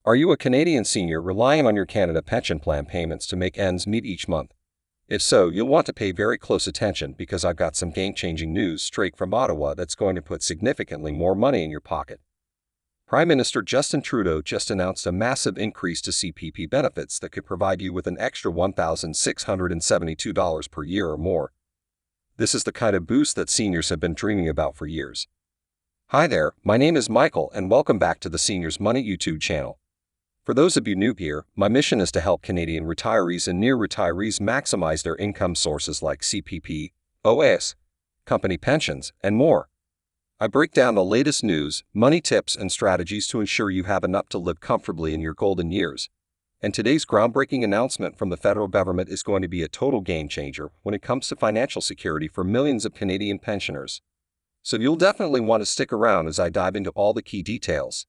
Are you a Canadian senior relying on your Canada pension plan payments to make ends meet each month? If so, you'll want to pay very close attention because I've got some game-changing news straight from Ottawa that's going to put significantly more money in your pocket. Prime Minister Justin Trudeau just announced a massive increase to CPP benefits that could provide you with an extra $1,672 per year or more. This is the kind of boost that seniors have been dreaming about for years. Hi there, my name is Michael and welcome back to the Seniors Money YouTube channel. For those of you new here, my mission is to help Canadian retirees and near retirees maximize their income sources like CPP, OAS, company pensions, and more. I break down the latest news, money tips, and strategies to ensure you have enough to live comfortably in your golden years. And today's groundbreaking announcement from the federal government is going to be a total game changer when it comes to financial security for millions of Canadian pensioners. So you'll definitely want to stick around as I dive into all the key details.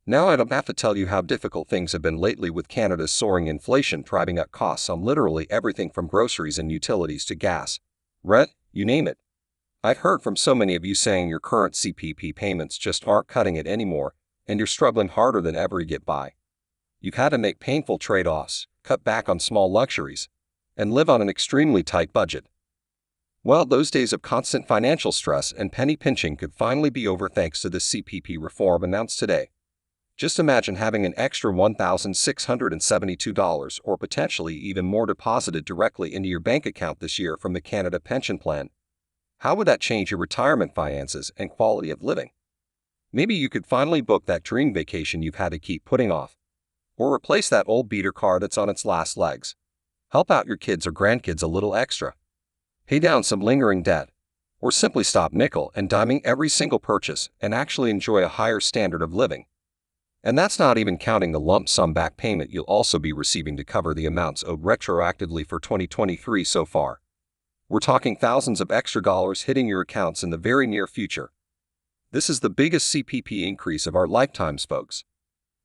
Now I don't have to tell you how difficult things have been lately with Canada's soaring inflation driving up costs on literally everything from groceries and utilities to gas, rent, you name it. I've heard from so many of you saying your current CPP payments just aren't cutting it anymore, and you're struggling harder than ever to get by. You've had to make painful trade-offs, cut back on small luxuries, and live on an extremely tight budget. Well, those days of constant financial stress and penny pinching could finally be over thanks to this CPP reform announced today. Just imagine having an extra $1,672 or potentially even more deposited directly into your bank account this year from the Canada Pension Plan. How would that change your retirement finances and quality of living? Maybe you could finally book that dream vacation you've had to keep putting off. Or replace that old beater car that's on its last legs. Help out your kids or grandkids a little extra. Pay down some lingering debt. Or simply stop nickel and diming every single purchase and actually enjoy a higher standard of living. And that's not even counting the lump sum back payment you'll also be receiving to cover the amounts owed retroactively for 2023 so far. We're talking thousands of extra dollars hitting your accounts in the very near future. This is the biggest CPP increase of our lifetimes, folks.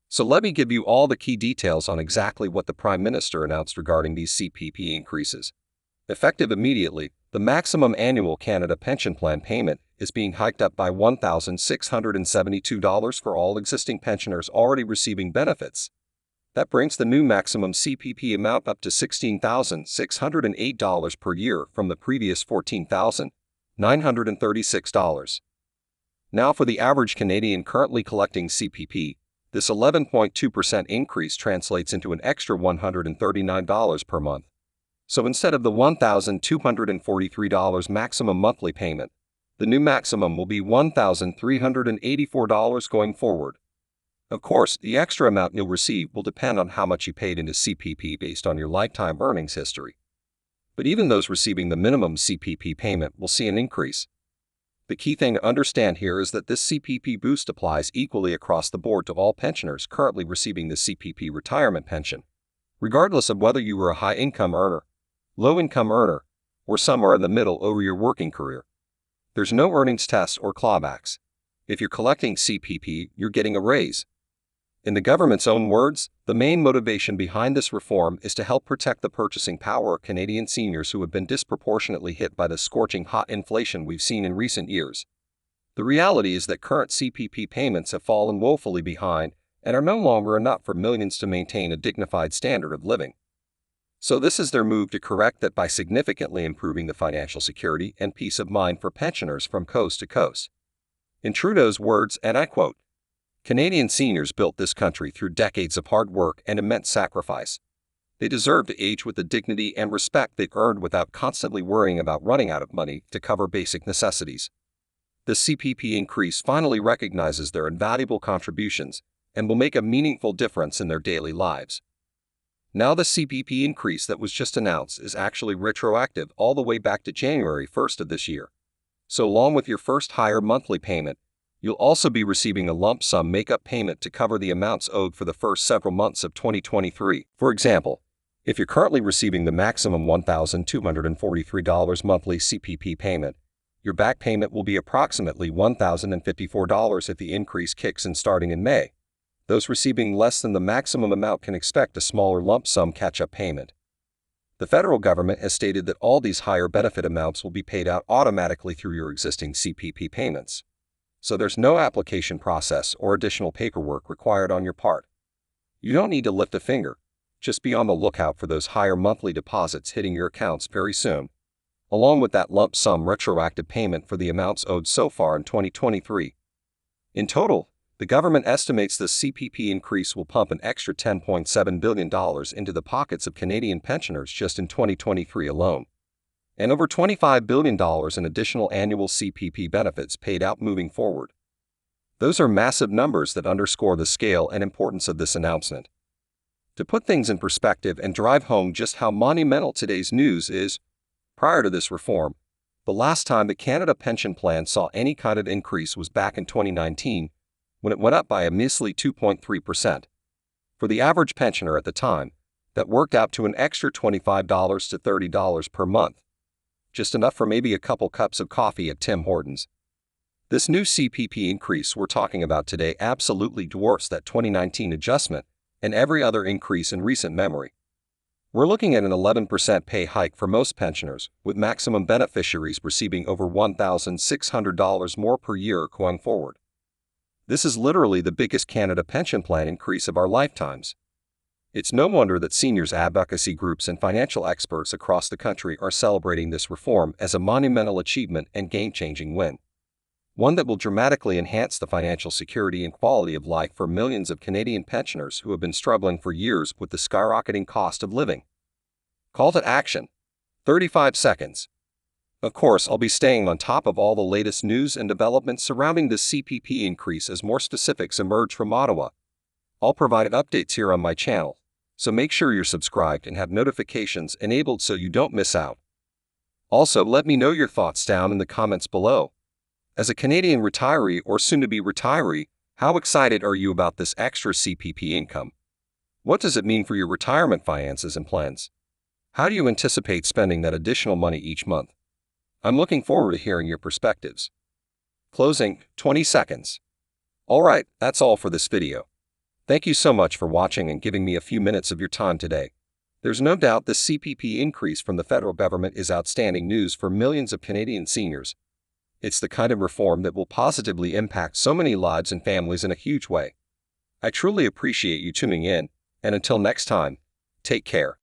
So let me give you all the key details on exactly what the Prime Minister announced regarding these CPP increases. Effective immediately, the maximum annual Canada Pension Plan payment is being hiked up by $1,672 for all existing pensioners already receiving benefits. That brings the new maximum CPP amount up to $16,608 per year from the previous $14,936. Now for the average Canadian currently collecting CPP, this 11.2% increase translates into an extra $139 per month. So instead of the $1,243 maximum monthly payment, the new maximum will be $1,384 going forward. Of course, the extra amount you'll receive will depend on how much you paid into CPP based on your lifetime earnings history. But even those receiving the minimum CPP payment will see an increase. The key thing to understand here is that this CPP boost applies equally across the board to all pensioners currently receiving the CPP retirement pension, regardless of whether you were a high-income earner, low-income earner, or somewhere in the middle over your working career. There's no earnings test or clawbacks. If you're collecting CPP, you're getting a raise. In the government's own words, the main motivation behind this reform is to help protect the purchasing power of Canadian seniors who have been disproportionately hit by the scorching hot inflation we've seen in recent years. The reality is that current CPP payments have fallen woefully behind and are no longer enough for millions to maintain a dignified standard of living. So this is their move to correct that by significantly improving the financial security and peace of mind for pensioners from coast to coast. In Trudeau's words, and I quote, "Canadian seniors built this country through decades of hard work and immense sacrifice. They deserve to age with the dignity and respect they've earned without constantly worrying about running out of money to cover basic necessities. The CPP increase finally recognizes their invaluable contributions and will make a meaningful difference in their daily lives." Now the CPP increase that was just announced is actually retroactive all the way back to January 1st of this year. So along with your first higher monthly payment, you'll also be receiving a lump sum make-up payment to cover the amounts owed for the first several months of 2023. For example, if you're currently receiving the maximum $1,243 monthly CPP payment, your back payment will be approximately $1,054 if the increase kicks in starting in May. Those receiving less than the maximum amount can expect a smaller lump sum catch-up payment. The federal government has stated that all these higher benefit amounts will be paid out automatically through your existing CPP payments. So there's no application process or additional paperwork required on your part. You don't need to lift a finger. Just be on the lookout for those higher monthly deposits hitting your accounts very soon, along with that lump sum retroactive payment for the amounts owed so far in 2023. In total, the government estimates the CPP increase will pump an extra $10.7 billion into the pockets of Canadian pensioners just in 2023 alone, and over $25 billion in additional annual CPP benefits paid out moving forward. Those are massive numbers that underscore the scale and importance of this announcement. To put things in perspective and drive home just how monumental today's news is, prior to this reform, the last time the Canada Pension Plan saw any kind of increase was back in 2019, when it went up by a measly 2.3%. For the average pensioner at the time, that worked out to an extra $25 to $30 per month, just enough for maybe a couple cups of coffee at Tim Hortons. This new CPP increase we're talking about today absolutely dwarfs that 2019 adjustment and every other increase in recent memory. We're looking at an 11% pay hike for most pensioners, with maximum beneficiaries receiving over $1,600 more per year going forward. This is literally the biggest Canada Pension Plan increase of our lifetimes. It's no wonder that seniors advocacy groups and financial experts across the country are celebrating this reform as a monumental achievement and game-changing win. One that will dramatically enhance the financial security and quality of life for millions of Canadian pensioners who have been struggling for years with the skyrocketing cost of living. Call to action. 35 seconds. Of course, I'll be staying on top of all the latest news and developments surrounding the CPP increase as more specifics emerge from Ottawa. I'll provide updates here on my channel, so make sure you're subscribed and have notifications enabled so you don't miss out. Also, let me know your thoughts down in the comments below. As a Canadian retiree or soon-to-be retiree, how excited are you about this extra CPP income? What does it mean for your retirement finances and plans? How do you anticipate spending that additional money each month? I'm looking forward to hearing your perspectives. Closing, 20 seconds. Alright, that's all for this video. Thank you so much for watching and giving me a few minutes of your time today. There's no doubt this CPP increase from the federal government is outstanding news for millions of Canadian seniors. It's the kind of reform that will positively impact so many lives and families in a huge way. I truly appreciate you tuning in, and until next time, take care.